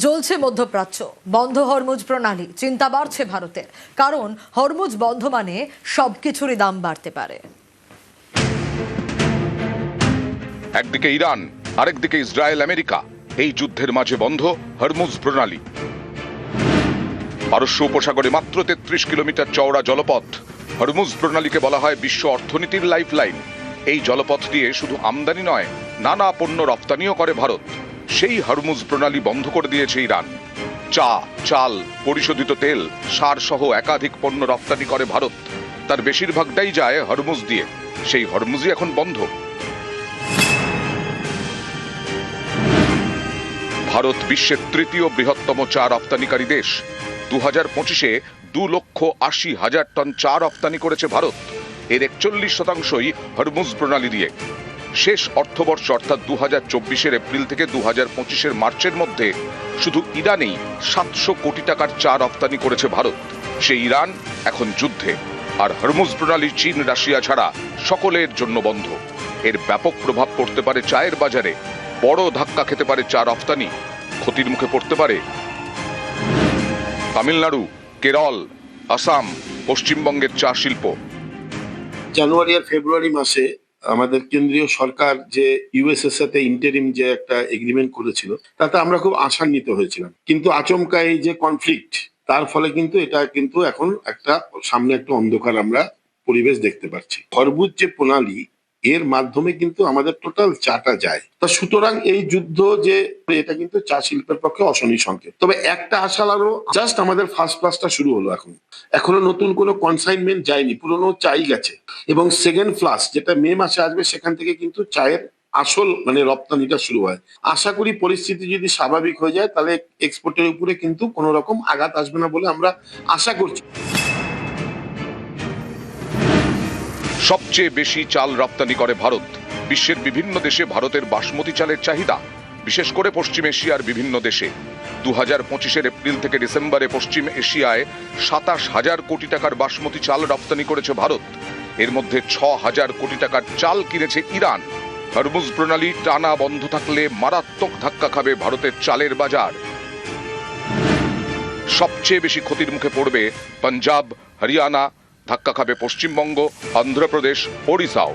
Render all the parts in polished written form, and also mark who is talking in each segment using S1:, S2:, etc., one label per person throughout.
S1: জ্বলছে মধ্যপ্রাচ্য, বন্ধ হরমুজ প্রণালী, চিন্তা বাড়ছে ভারতের। কারণ হরমুজ বন্ধ মানে সবকিছুরই দাম বাড়তে পারে।
S2: একদিকে ইরান, আরেকদিকে ইসরায়েল আমেরিকা, এই যুদ্ধের মাঝে বন্ধ হরমুজ প্রণালী। পারস্য উপসাগরে মাত্র 33 কিলোমিটার চওড়া জলপথ। হরমুজ প্রণালীকে বলা হয় বিশ্ব অর্থনীতির লাইফলাইন। এই জলপথ দিয়ে শুধু আমদানি নয়, নানা পণ্য রপ্তানিও করে ভারত। সেই হরমুজ প্রণালী বন্ধ করে দিয়েছে ইরান। চা, চাল, পরিশোধিত তেল, সার সহ একাধিক পণ্য রপ্তানি করে ভারত। তার বেশিরভাগটাই যায় হরমুজ দিয়ে। সেই হরমুজই এখন বন্ধ। ভারত বিশ্বের তৃতীয় বৃহত্তম চা রপ্তানিকারী দেশ। 2025-এ 2,80,000 টন চা রপ্তানি করেছে ভারত। এর 41%ই হরমুজ প্রণালী দিয়ে। শেষ অর্থবর্ষ অর্থাৎ 2024-এর এপ্রিল থেকে 2025-এর মার্চের মধ্যে শুধু ইরানেই 700 কোটি টাকার চা রপ্তানি করেছে ভারত। সেই ইরান এখন যুদ্ধে, আর হরমুজ প্রণালী চীন, রাশিয়া ছাড়া সকলের জন্য বন্ধ। এর ব্যাপক প্রভাব পড়তে পারে চায়ের বাজারে। বড় ধাক্কা খেতে পারে চা রপ্তানি। ক্ষতির মুখে পড়তে পারে তামিলনাড়ু, কেরল, আসাম, পশ্চিমবঙ্গের চা শিল্প।
S3: জানুয়ারি আর ফেব্রুয়ারি মাসে আমাদের কেন্দ্রীয় সরকার যে ইউএসএর সাথে ইন্টারিম যে একটা এগ্রিমেন্ট করেছিল, তাতে আমরা খুব আশান্বিত হয়েছিলাম। কিন্তু আচমকা এই যে কনফ্লিক্ট, তার ফলে কিন্তু এটা কিন্তু এখন একটা সামনে একটা অন্ধকার আমরা পরিবেশ দেখতে পাচ্ছি। হরমুজ যে প্রণালী, এর মাধ্যমে কিন্তু আমাদের টোটাল চাটা যায়। তা সুতরাং এই যুদ্ধ যে এটা কিন্তু চা শিল্পের পক্ষে অশনি সংকেত। তবে একটা আশা আরো, জাস্ট আমাদের ফার্স্ট ফ্লাসটা শুরু হলো। এখনো নতুন কোনো কনসাইনমেন্ট যায়নি, পুরনো চাই গেছে। এবং সেকেন্ড ফ্লাস যেটা মে মাসে আসবে, সেখান থেকে কিন্তু চায়ের আসল রপ্তানিটা শুরু হয়। আশা করি পরিস্থিতি যদি স্বাভাবিক হয়ে যায়, তাহলে এক্সপোর্টের উপরে কিন্তু কোনো রকম আঘাত আসবে না বলে আমরা আশা করছি।
S2: সবচেয়ে বেশি চাল রপ্তানি করে ভারত। বিশ্বের বিভিন্ন দেশে ভারতের বাসমতি চালের চাহিদা, বিশেষ করে পশ্চিম এশিয়ার বিভিন্ন দেশে। 2025-এর এপ্রিল থেকে ডিসেম্বরে পশ্চিম এশিয়ায় 27,000 কোটি টাকার বাসমতি চাল রপ্তানি করেছে ভারত। এর মধ্যে 6,000 কোটি টাকার চাল কিনেছে ইরান। হরমুজ প্রণালী টানা বন্ধ থাকলে মারাত্মক ধাক্কা খাবে ভারতের চালের বাজার। সবচেয়ে বেশি ক্ষতির মুখে পড়বে পাঞ্জাব, হরিয়ানা, ধাক্কা খাবে পশ্চিমবঙ্গ, অন্ধ্রপ্রদেশ, ওড়িশাও।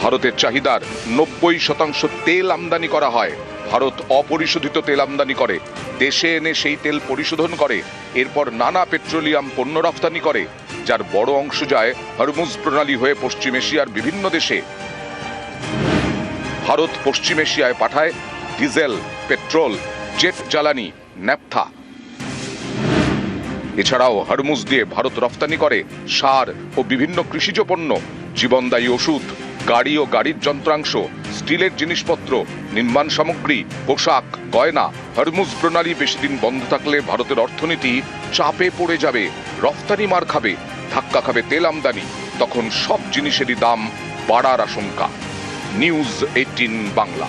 S2: ভারতের চাহিদার 90% তেল আমদানি করা হয়। ভারত অপরিশোধিত তেল আমদানি করে, দেশে এনে সেই তেল পরিশোধন করে, এরপর নানা পেট্রোলিয়াম পণ্য রপ্তানি করে, যার বড় অংশ যায় হরমুজ প্রণালী হয়ে পশ্চিম এশিয়ার বিভিন্ন দেশে। ভারত পশ্চিম এশিয়ায় পাঠায় ডিজেল, পেট্রোল, জেট জ্বালানি, ন্যাপথা। এছাড়াও হরমুজ দিয়ে ভারত রপ্তানি করে সার ও বিভিন্ন কৃষিজ পণ্য, জীবনদায়ী ওষুধ, গাড়ি ও গাড়ির যন্ত্রাংশ, স্টিলের জিনিসপত্র, নির্মাণ সামগ্রী, পোশাক, গয়না। হরমুজ প্রণালী বেশি দিন বন্ধ থাকলে ভারতের অর্থনীতি চাপে পড়ে যাবে, রপ্তানি মার খাবে, ধাক্কা খাবে তেল আমদানি। তখন সব জিনিসেরই দাম বাড়ার আশঙ্কা। নিউজ 18 বাংলা।